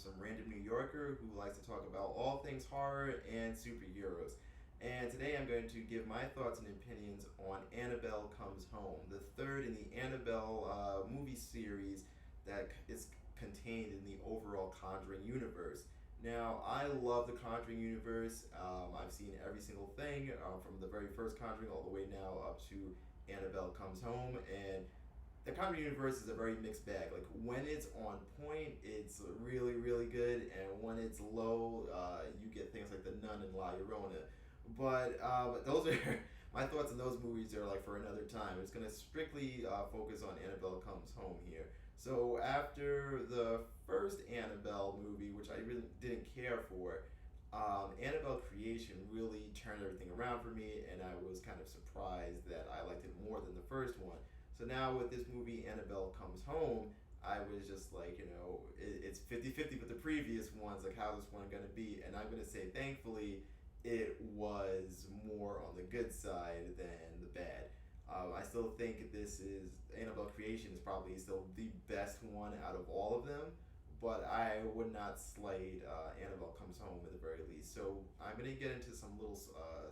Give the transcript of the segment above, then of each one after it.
some random New Yorker who likes to talk about all things horror and superheroes. And today I'm going to give my thoughts and opinions on Annabelle Comes Home, the third in the Annabelle movie series that is contained in the overall Conjuring universe. Now, I love the Conjuring universe. I've seen every single thing from the very first Conjuring all the way now up to Annabelle Comes Home, and the Conjuring universe is a very mixed bag. Like when it's on point, it's really really good, and when it's low, you get things like The Nun and La Llorona. But those are my thoughts on those movies are like for another time. It's gonna strictly focus on Annabelle Comes Home here. So after the first Annabelle movie, which I really didn't care for, Annabelle Creation really turned everything around for me, and I was kind of surprised that I liked it more than the first one. So now with this movie, Annabelle Comes Home, I was just like, it's 50-50 with the previous ones, like how's this one going to be? And I'm going to say, thankfully, it was more on the good side than the bad. I still think this is, Annabelle Creation is probably still the best one out of all of them, but I would not slight Annabelle Comes Home at the very least. So I'm going to get into some little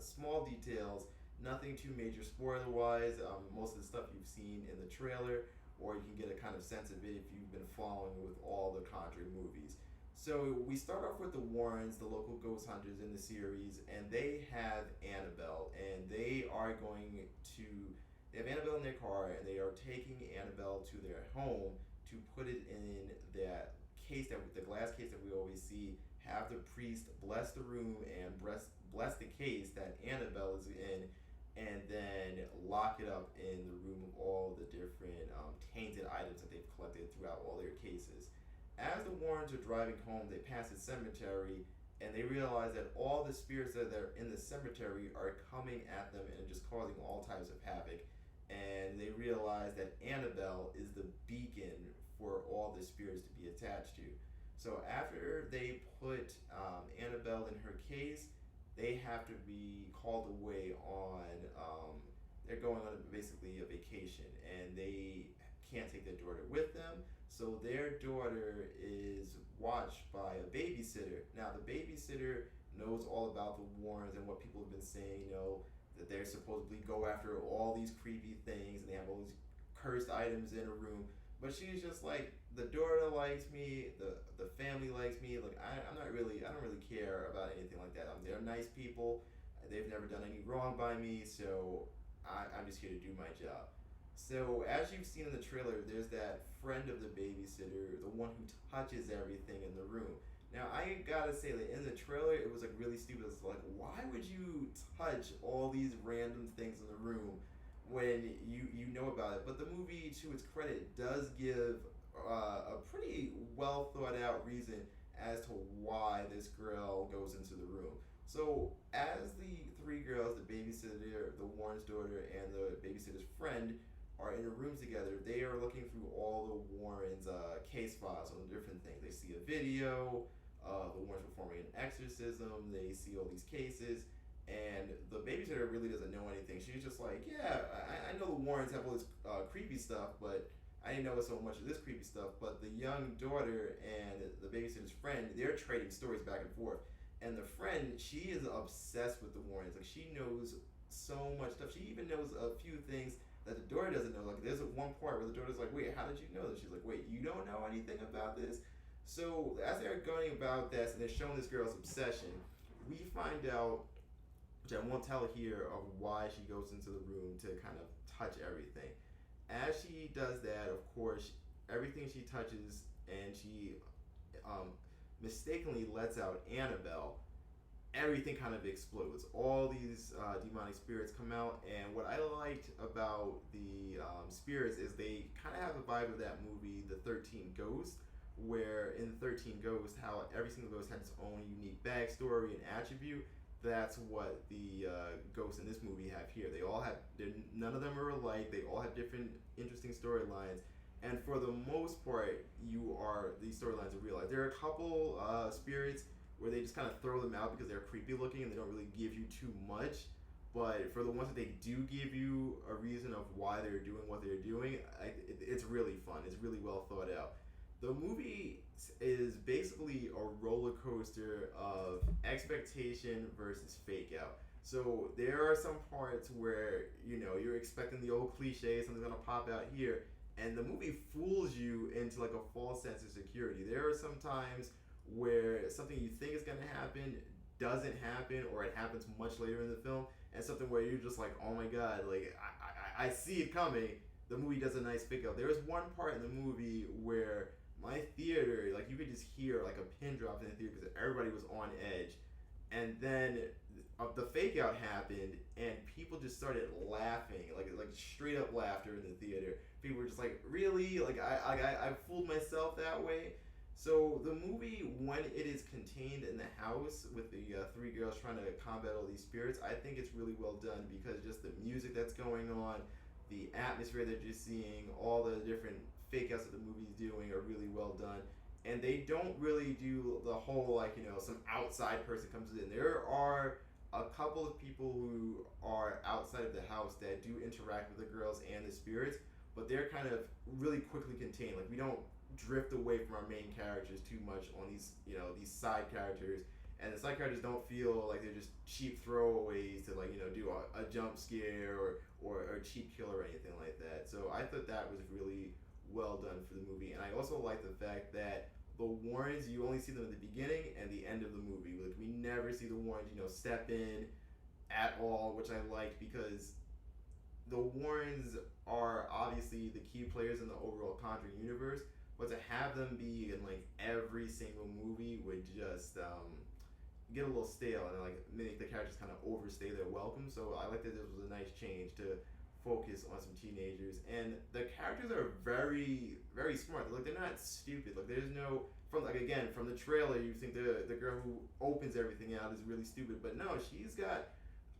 small details. Nothing too major spoiler wise. Most of the stuff you've seen in the trailer, or you can get a kind of sense of it if you've been following with all the Conjuring movies. So we start off with the Warrens, the local ghost hunters in the series, and they have Annabelle, and they have Annabelle in their car, and they are taking Annabelle to their home to put it in that case, the glass case that we always see. Have the priest bless the room and bless the case that Annabelle is in, and then lock it up in the room of all the different tainted items that they've collected throughout all their cases. As the Warrens are driving home, they pass a cemetery, and they realize that all the spirits that are in the cemetery are coming at them and just causing all types of havoc. And they realize that Annabelle is the beacon for all the spirits to be attached to. So after they put Annabelle in her case, they have to be called away on. They're going on basically a vacation, and they can't take their daughter with them. So their daughter is watched by a babysitter. Now the babysitter knows all about the Warrens and what people have been saying. That they're supposedly go after all these creepy things, and they have all these cursed items in a room. But she's just like, the daughter likes me, the family likes me. Like I don't really care about anything like that. They're nice people. They've never done any wrong by me, so I'm just here to do my job. So as you've seen in the trailer, there's that friend of the babysitter, the one who touches everything in the room. Now I gotta say that in the trailer, it was like really stupid. It's like, why would you touch all these random things in the room when you know about it? But the movie, to its credit, does give a pretty well thought out reason as to why this girl goes into the room. So as the three girls, the babysitter, the Warren's daughter, and the babysitter's friend, are in a room together, they are looking through all the Warrens' case files on different things. They see a video, the Warrens performing an exorcism, they see all these cases, and the babysitter really doesn't know anything. She's just like, yeah, I know the Warrens have all this creepy stuff, but I didn't know so much of this creepy stuff. But the young daughter and the babysitter's friend, they're trading stories back and forth. And the friend, she is obsessed with the Warrens. Like, she knows so much stuff. She even knows a few things that the daughter doesn't know. Like, there's one part where the daughter's like, wait, how did you know this? She's like, wait, you don't know anything about this? So as they're going about this and they're showing this girl's obsession, we find out, which I won't tell here, of why she goes into the room to kind of touch everything. As she does that, of course, everything she touches, and she mistakenly lets out Annabelle, everything kind of explodes. All these demonic spirits come out, and what I liked about the spirits is they kind of have a vibe of that movie, The 13 Ghosts, where in The 13 Ghosts, how every single ghost had its own unique backstory and attribute. That's what the ghosts in this movie have here. None of them are alike. They all have different interesting storylines. And for the most part, these storylines are realized. There are a couple spirits where they just kind of throw them out because they're creepy looking and they don't really give you too much. But for the ones that they do give you a reason of why they're doing what they're doing, it's really fun. It's really well thought out. The movie is basically a roller coaster of expectation versus fake out. So there are some parts where you're expecting the old cliche, something's gonna pop out here, and the movie fools you into like a false sense of security. There are some times where something you think is gonna happen doesn't happen, or it happens much later in the film, and something where you're just like, oh my god, like I see it coming. The movie does a nice fake out. There was one part in the movie where my theater, like you could just hear like a pin drop in the theater because everybody was on edge, and then the fake out happened, and people just started laughing, like straight up laughter in the theater. People were just like, really, like I fooled myself that way. So the movie, when it is contained in the house with the three girls trying to combat all these spirits, I think it's really well done because just the music that's going on, the atmosphere that you're seeing, all the different fake outs that the movie's doing are really well done. And they don't really do the whole, like, some outside person comes in. There are a couple of people who are outside of the house that do interact with the girls and the spirits, but they're kind of really quickly contained. Like, we don't drift away from our main characters too much on these side characters, and the side characters don't feel like they're just cheap throwaways to, like, do a jump scare or a cheap kill or anything like that. So I thought that was really well done for the movie, and I also like the fact that the Warrens, you only see them at the beginning and the end of the movie. Like, we never see the Warrens step in at all, which I liked because the Warrens are obviously the key players in the overall Conjuring universe, but to have them be in like every single movie would just get a little stale and like make the characters kind of overstay their welcome. So I like that this was a nice change to focus on some teenagers, and the characters are very very smart. Like, they're not stupid. Like, there's no, from like, again, from the trailer you think the girl who opens everything out is really stupid, but no, she's got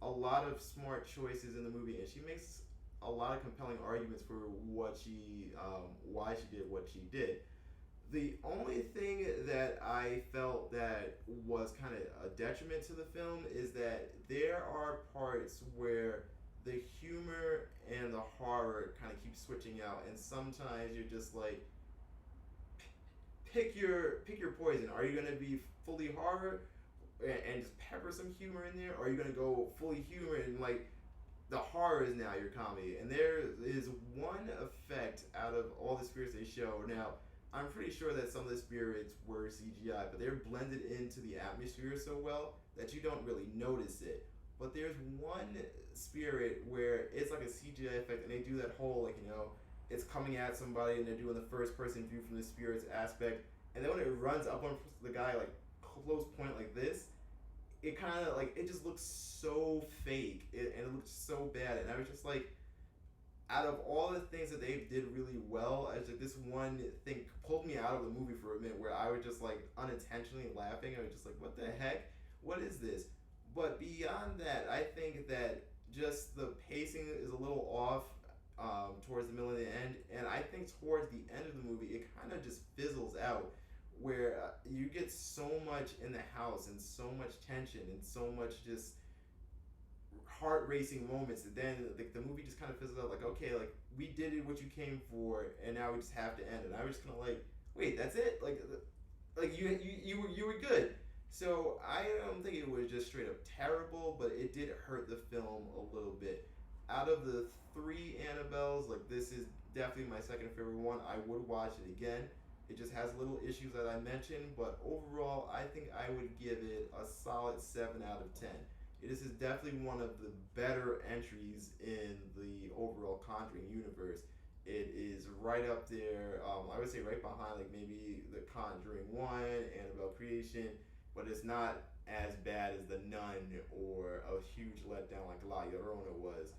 a lot of smart choices in the movie, and she makes a lot of compelling arguments for what she why she did what she did. The only thing that I felt that was kind of a detriment to the film is that there are parts where the humor and the horror kind of keep switching out, and sometimes you're just like, pick your poison. Are you gonna be fully horror and just pepper some humor in there, or are you gonna go fully humor and like the horror is now your comedy? And there is one effect out of all the spirits they show. Now, I'm pretty sure that some of the spirits were CGI, but they're blended into the atmosphere so well that you don't really notice it. But there's one spirit where it's like a CGI effect, and they do that whole, like, it's coming at somebody, and they're doing the first person view from the spirit's aspect, and then when it runs up on the guy, like, close point like this, it kind of, like, it just looks so fake, and it looks so bad, and I was just like, out of all the things that they did really well, I was like, this one thing pulled me out of the movie for a minute, where I was just like unintentionally laughing. I was just like, what the heck? What is this? But beyond that, I think that just the pacing is a little off towards the middle and the end, and I think towards the end of the movie, it kind of just fizzles out, where you get so much in the house and so much tension and so much just heart racing moments that then the movie just kind of fizzles out. Like, okay, like, we did it what you came for, and now we just have to end. And I was kind of like, wait, that's it? Like you were good. So I don't think it was just straight up terrible, but it did hurt the film a little bit. Out of the three Annabelles, like, this is definitely my second favorite one. I would watch it again. It just has little issues that I mentioned, but overall, I think I would give it a solid 7 out of 10. This is definitely one of the better entries in the overall Conjuring universe. It is right up there. I would say right behind, like, maybe The Conjuring 1, Annabelle Creation, but it's not as bad as The Nun or a huge letdown like La Llorona was.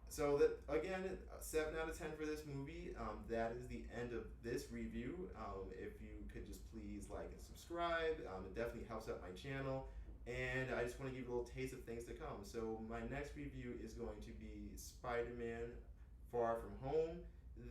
So that, again, 7 out of 10 for this movie. That is the end of this review. If you could just please like and subscribe, it definitely helps out my channel. And I just want to give you a little taste of things to come. So my next review is going to be Spider-Man Far From Home.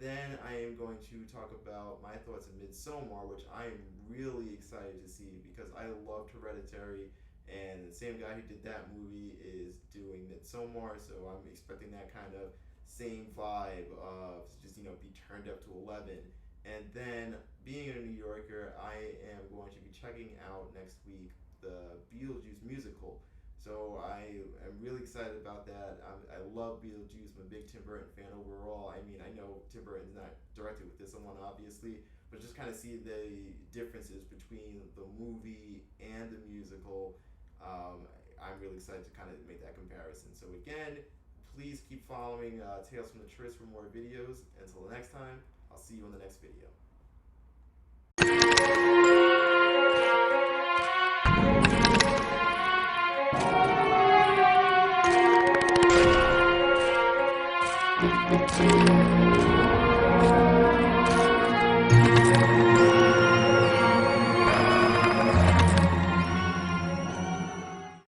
Then I am going to talk about my thoughts of Midsommar, which I am really excited to see because I loved Hereditary, and the same guy who did that movie is doing Midsommar, so I'm expecting that kind of same vibe of just, be turned up to 11. And then, being a New Yorker, I am going to be checking out next week the Beetlejuice musical. So I am really excited about that. I love Beetlejuice. I'm a big Tim Burton fan overall. I mean, I know Tim Burton's not directed with this one, obviously, but just kind of see the differences between the movie and the musical. I'm really excited to kind of make that comparison. So again, please keep following Tales from the Tris for more videos. Until the next time, I'll see you in the next video.